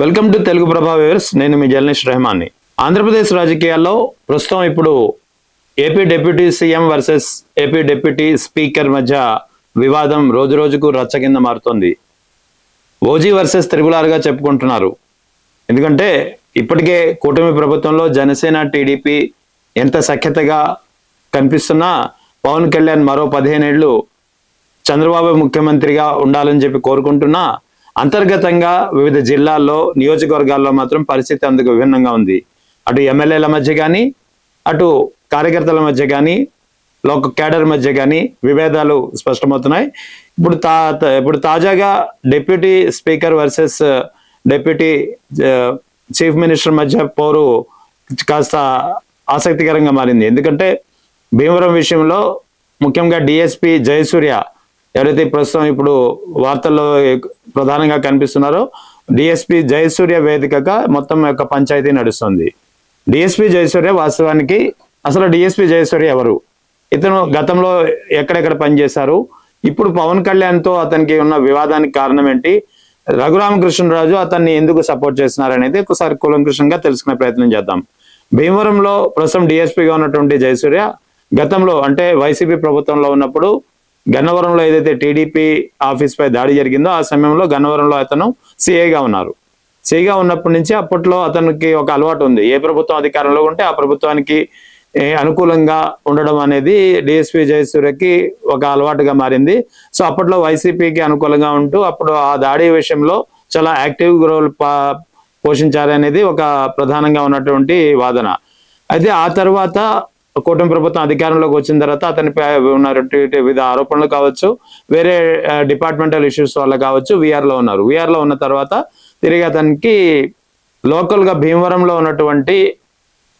Welcome to Telugu ప్రభా viewers. నేను మీ journalist రెహమాన్ని. Andhra Pradesh రాజకీయాల్లో ప్రస్తుతం ఇప్పుడు AP deputy CM versus AP deputy speaker మధ్య వివాదం రోజు రోజుకు రచ్చ కింద మారుతోంది. ఓజీ వర్సెస్ త్రిబులార్గా చెప్పుకుంటున్నారు. ఎందుకంటే ఇప్పటికే కూటమి ప్రభుత్వంలో జనసేన టీడీపీ ఎంత సఖ్యతగా కనిపిస్తున్నా పవన్ కళ్యాణ్ మరో 15 ఏళ్ళు చంద్రబాబు ముఖ్యమంత్రిగా ఉండాలని చెప్పి కోరుకుంటున్నా అంతర్గతంగా వివిధ జిల్లాల్లో నియోజకవర్గాల్లో మాత్రం పరిస్థితి అందుకు విభిన్నంగా ఉంది. అటు ఎమ్మెల్యేల మధ్య కానీ అటు కార్యకర్తల మధ్య కానీ కేడర్ మధ్య కానీ విభేదాలు స్పష్టమవుతున్నాయి. ఇప్పుడు తాజాగా deputy speaker versus deputy chief minister మధ్య పోరు కాస్త ఆసక్తికరంగా మారింది. ఎందుకంటే భీమవరం విషయంలో ముఖ్యంగా డిఎస్పీ జయసూర్య ఎవరైతే ప్రస్తుతం ఇప్పుడు వార్తల్లో ప్రధానంగా కనిపిస్తున్నారో డిఎస్పీ జయసూర్య వేదికగా మొత్తం యొక్క పంచాయతీ నడుస్తుంది. డిఎస్పీ జయసూర్య వాస్తవానికి అసలు డిఎస్పీ జయసూర్య ఎవరు, ఇతను గతంలో ఎక్కడెక్కడ పనిచేశారు, ఇప్పుడు పవన్ కళ్యాణ్తో అతనికి ఉన్న వివాదానికి కారణం ఏంటి, రఘురామకృష్ణరాజు అతన్ని ఎందుకు సపోర్ట్ చేస్తున్నారు అనేది ఒకసారి కూలంకషంగా తెలుసుకునే ప్రయత్నం చేద్దాం. భీమవరంలో ప్రస్తుతం డిఎస్పీగా ఉన్నటువంటి జయసూర్య గతంలో అంటే వైసీపీ ప్రభుత్వంలో ఉన్నప్పుడు గన్నవరంలో ఏదైతే టీడీపీ ఆఫీస్ పై దాడి జరిగిందో ఆ సమయంలో గన్నవరంలో అతను సిఐగా ఉన్నారు. సిఐగా ఉన్నప్పటి నుంచి అప్పట్లో అతనికి ఒక అలవాటు ఉంది, ఏ ప్రభుత్వం అధికారంలో ఉంటే ఆ ప్రభుత్వానికి అనుకూలంగా ఉండడం అనేది డిఎస్పీ జయసూర్యకి ఒక అలవాటుగా మారింది. సో అప్పట్లో వైసీపీకి అనుకూలంగా ఉంటూ అప్పుడు ఆ దాడి విషయంలో చాలా యాక్టివ్ రోల్ పోషించారనేది ఒక ప్రధానంగా ఉన్నటువంటి వాదన. అయితే ఆ తర్వాత కూటమి ప్రభుత్వం అధికారంలోకి వచ్చిన తర్వాత అతనిపై ఉన్నటువంటి వివిధ ఆరోపణలు కావచ్చు, వేరే డిపార్ట్మెంటల్ ఇష్యూస్ వల్ల కావచ్చు వీఆర్లో ఉన్నారు. వీఆర్లో ఉన్న తర్వాత తిరిగి అతనికి లోకల్గా భీమవరంలో ఉన్నటువంటి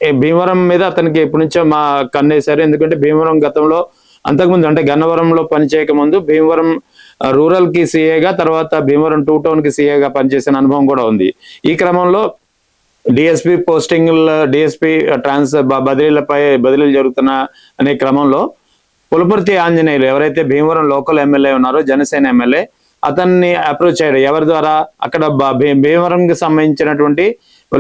భీమవరం మీద అతనికి ఎప్పటి నుంచో కన్నేశారు. ఎందుకంటే భీమవరం గతంలో అంతకుముందు అంటే గన్నవరంలో పనిచేయక ముందు భీమవరం రూరల్ కి సీఏగా, తర్వాత భీమవరం 2 టౌన్ కి సీఏగా పనిచేసిన అనుభవం కూడా ఉంది. ఈ క్రమంలో డిఎస్పీ పోస్టింగ్ డిఎస్పీ బదిలీలు జరుగుతున్న అనే క్రమంలో పులపర్తి ఆంజనేయులు ఎవరైతే భీమవరం లోకల్ ఎమ్మెల్యే ఉన్నారో జనసేన ఎమ్మెల్యే అతన్ని అప్రోచ్ అయ్యారు. ఎవరి ద్వారా, అక్కడ భీమవరంకి సంబంధించినటువంటి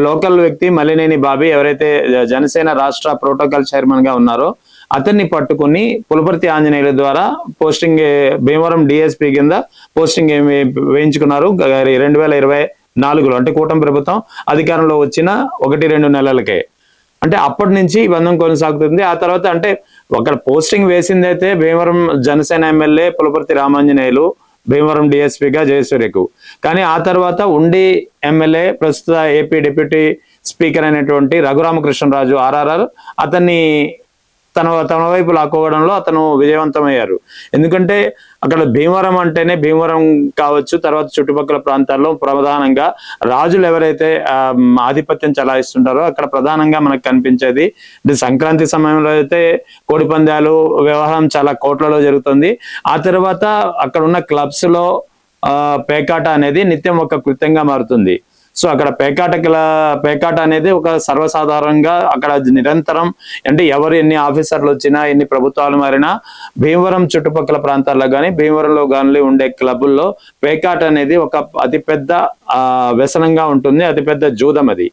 లోకల్ వ్యక్తి మలినేని బాబీ ఎవరైతే జనసేన రాష్ట్ర ప్రోటోకాల్ చైర్మన్ గా ఉన్నారో అతన్ని పట్టుకుని పులపర్తి ఆంజనేయుల ద్వారా పోస్టింగ్ భీమవరం డిఎస్పీ కింద పోస్టింగ్ వేయించుకున్నారు 2024లో. అంటే కూటమి ప్రభుత్వం అధికారంలో వచ్చిన 1-2 నెలలకే. అంటే అప్పటి నుంచి ఈ బంధం కొనసాగుతుంది. ఆ తర్వాత అంటే అక్కడ పోస్టింగ్ వేసిందైతే భీమవరం జనసేన ఎమ్మెల్యే పులపర్తి రామాంజనేయులు భీమవరం డిఎస్పీగా జయసూర్యకు, కానీ ఆ తర్వాత ఉండి ఎమ్మెల్యే ప్రస్తుత ఏపీ డిప్యూటీ స్పీకర్ అయినటువంటి రఘురామకృష్ణరాజు ఆర్ఆర్ఆర్ అతన్ని తన వైపు లాక్కోవడంలో అతను విజయవంతమయ్యారు. ఎందుకంటే అక్కడ భీమవరం అంటేనే భీమవరం కావచ్చు, తర్వాత చుట్టుపక్కల ప్రాంతాల్లో ప్రధానంగా రాజులు ఎవరైతే ఆధిపత్యం చలాయిస్తుంటారో అక్కడ ప్రధానంగా మనకు కనిపించేది సంక్రాంతి సమయంలో అయితే కోడి పందాలు వ్యవహారం చాలా కోట్లలో జరుగుతుంది. ఆ తర్వాత అక్కడ ఉన్న క్లబ్స్ లో పేకాట అనేది నిత్యం ఒక కృత్యంగా మారుతుంది. సో అక్కడ పేకాట అనేది ఒక సర్వసాధారణంగా అక్కడ నిరంతరం, అంటే ఎవరు ఎన్ని ఆఫీసర్లు వచ్చినా ఎన్ని ప్రభుత్వాలు మారినా భీమవరం చుట్టుపక్కల ప్రాంతాల్లో కానీ భీమవరంలో కానీ ఉండే క్లబ్బుల్లో పేకాట అనేది ఒక అతిపెద్ద వ్యసనంగా ఉంటుంది, అతిపెద్ద జూదం అది.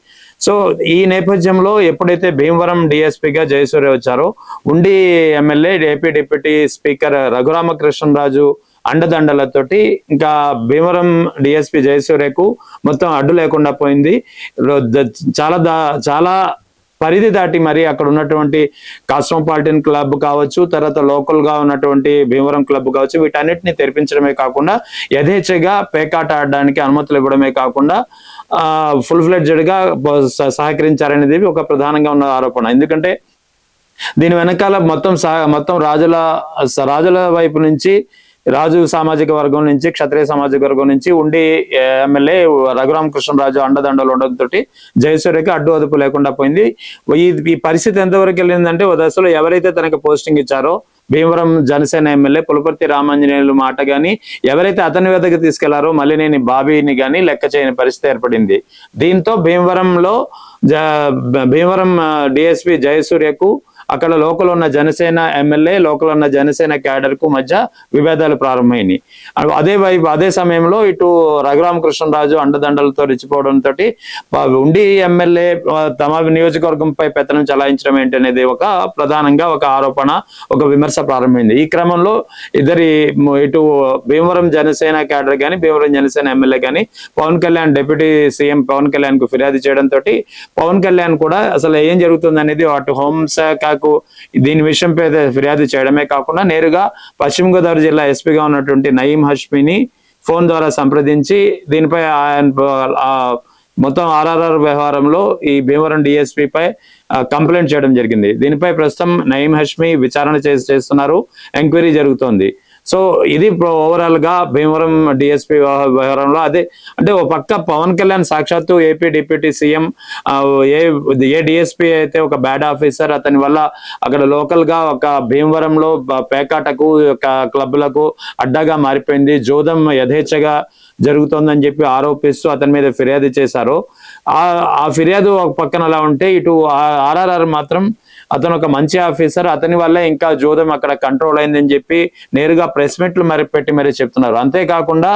సో ఈ నేపథ్యంలో ఎప్పుడైతే భీమవరం డిఎస్పీగా జయసూర్య వచ్చారో ఉండి MLA AP deputy speaker Raghuramakrishnaraju అండదండలతోటి ఇంకా భీమవరం డిఎస్పీ జయసూర్యకు మొత్తం అడ్డు లేకుండా పోయింది. చాలా పరిధి దాటి మరి అక్కడ ఉన్నటువంటి కాస్మోపాలిటన్ క్లబ్ కావచ్చు, తర్వాత లోకల్ గా ఉన్నటువంటి భీమవరం క్లబ్ కావచ్చు, వీటన్నిటిని తెరిపించడమే కాకుండా యథేచ్ఛగా పేకాట ఆడడానికి అనుమతులు ఇవ్వడమే కాకుండా ఫుల్ ఫ్లెడ్జెడ్ గా సహకరించారనేది ఒక ప్రధానంగా ఉన్న ఆరోపణ. ఎందుకంటే దీని వెనకాల మొత్తం రాజుల వైపు నుంచి, రాజు సామాజిక వర్గం నుంచి, క్షత్రియ సామాజిక వర్గం నుంచి ఉండి ఎమ్మెల్యే రఘురామకృష్ణరాజు అండదండలు ఉండడంతో జయసూర్యకి అడ్డు అదుపు లేకుండా పోయింది. ఈ పరిస్థితి ఎంతవరకు వెళ్ళిందంటే ఓ దశలో ఎవరైతే తనకు పోస్టింగ్ ఇచ్చారో భీమవరం జనసేన ఎమ్మెల్యే పులపర్తి రామాంజనేయులు మాట కానీ ఎవరైతే అతని వద్దకు తీసుకెళ్లారో మలినేని బాబీని కానీ లెక్క చేయని పరిస్థితి ఏర్పడింది. దీంతో భీమవరం డిఎస్పీ జయసూర్యకు అక్కడ లోకల్ ఉన్న జనసేన ఎమ్మెల్యే, లోకల్ ఉన్న జనసేన క్యాడర్ కు మధ్య విభేదాలు ప్రారంభమైనాయి. అదే సమయంలో ఇటు రఘురామకృష్ణరాజు అండదండలతో రెచ్చిపోవడంతో ఉండి ఎమ్మెల్యే తమ నియోజకవర్గంపై పెత్తనం చలాయించడం ఏంటనేది ప్రధానంగా ఒక ఆరోపణ, ఒక విమర్శ ప్రారంభమైంది. ఈ క్రమంలో ఇటు భీమవరం జనసేన క్యాడర్ కానీ, భీమవరం జనసేన ఎమ్మెల్యే కానీ పవన్ కళ్యాణ్, డిప్యూటీ సీఎం పవన్ కళ్యాణ్ కు ఫిర్యాదు చేయడంతో పవన్ కళ్యాణ్ కూడా అసలు ఏం జరుగుతుంది అనేది అటు హోంశాఖకు దీని విషయంపై ఫిర్యాదు చేయడమే కాకుండా నేరుగా పశ్చిమ గోదావరి జిల్లా ఎస్పీగా ఉన్నటువంటి నయీం హష్మీని ఫోన్ ద్వారా సంప్రదించి దీనిపై మొత్తం ఆర్ఆర్ఆర్ వ్యవహారంలో ఈ భీమవరం డిఎస్పీ పై కంప్లైంట్ చేయడం జరిగింది. దీనిపై ప్రస్తుతం నయీం హష్మీ విచారణ చేస్తున్నారు, ఎంక్వైరీ జరుగుతోంది. సో ఇది ఓవరాల్ గా భీమవరం డిఎస్పీ వ్యవహారంలో అదే అంటే ఓ పక్క పవన్ కళ్యాణ్ సాక్షాత్తు ఏపీ డిప్యూటీ సీఎం ఏ డిఎస్పీ అయితే ఒక బ్యాడ్ ఆఫీసర్, అతని వల్ల అక్కడ లోకల్ గా ఒక భీమవరంలో పేకాటకు క్లబ్లకు అడ్డాగా మారిపోయింది, జోదం యథేచ్ఛగా జరుగుతోందని చెప్పి ఆరోపిస్తూ అతని మీద ఫిర్యాదు చేశారు. ఆ ఫిర్యాదు ఒక పక్కన అలా ఉంటే ఇటు ఆర్ఆర్ఆర్ మాత్రం అతను ఒక మంచి ఆఫీసర్, అతని వల్లే ఇంకా జోదం అక్కడ కంట్రోల్ అయిందని చెప్పి నేరుగా ప్రెస్ మీట్లు పెట్టి మరీ చెప్తున్నారు. అంతేకాకుండా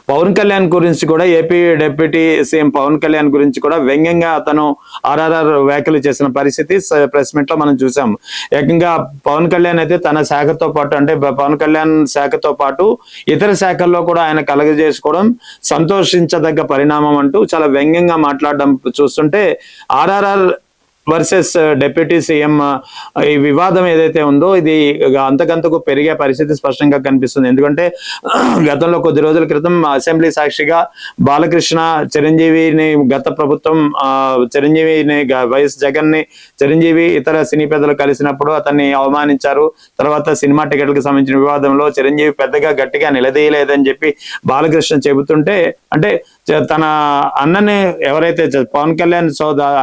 పవన్ కళ్యాణ్ గురించి కూడా, AP deputy CM Pawan Kalyan గురించి కూడా వ్యంగ్యంగా అతను ఆర్ఆర్ఆర్ వ్యాఖ్యలు చేసిన పరిస్థితి ప్రెస్ మీట్ లో మనం చూసాం. ఏకంగా పవన్ కళ్యాణ్ అయితే తన శాఖతో పాటు అంటే పవన్ కళ్యాణ్ శాఖతో పాటు ఇతర శాఖల్లో కూడా ఆయన కలగజేసుకోవడం సంతోషించదగ్గ పరిణామం అంటూ చాలా వ్యంగ్యంగా మాట్లాడడం చూస్తుంటే ఆర్ఆర్ఆర్ వర్సెస్ డిప్యూటీ సీఎం ఈ వివాదం ఏదైతే ఉందో ఇది అంతకంతకు పెరిగే పరిస్థితి స్పష్టంగా కనిపిస్తుంది. ఎందుకంటే గతంలో కొద్ది రోజుల క్రితం అసెంబ్లీ సాక్షిగా బాలకృష్ణ చిరంజీవిని గత ప్రభుత్వం చిరంజీవిని వైఎస్ జగన్ ని చిరంజీవి ఇతర సినీ పెద్దలు కలిసినప్పుడు అతన్ని అవమానించారు. తర్వాత సినిమా టికెట్లకు సంబంధించిన వివాదంలో చిరంజీవి పెద్దగా గట్టిగా నిలదీయలేదని చెప్పి బాలకృష్ణ చెబుతుంటే, అంటే తన అన్నని ఎవరైతే పవన్ కళ్యాణ్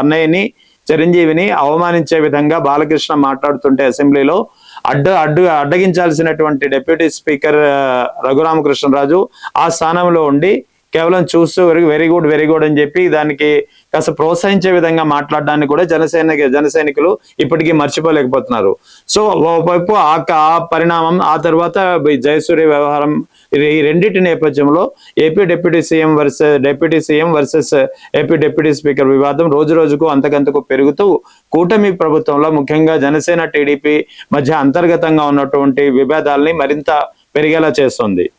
అన్నయ్యని చిరంజీవిని అవమానించే విధంగా బాలకృష్ణ మాట్లాడుతుంటే అసెంబ్లీలో అడ్డగించాల్సినటువంటి డిప్యూటీ స్పీకర్ రఘురామకృష్ణరాజు ఆ స్థానంలో ఉండి కేవలం చూస్తూ వెరీ గుడ్ అని చెప్పి దానికి కాస్త ప్రోత్సహించే విధంగా మాట్లాడడాన్ని కూడా జనసైనికులు ఇప్పటికీ మర్చిపోలేకపోతున్నారు. సో ఓవైపు ఆ పరిణామం, ఆ తర్వాత జయసూర్య వ్యవహారం, ఈ రెండింటి నేపథ్యంలో AP deputy CM versus AP deputy speaker వివాదం రోజు రోజుకు అంతకంతకు పెరుగుతూ కూటమి ప్రభుత్వంలో ముఖ్యంగా జనసేన టీడీపీ మధ్య అంతర్గతంగా ఉన్నటువంటి విభేదాలని మరింత పెరిగేలా చేస్తుంది.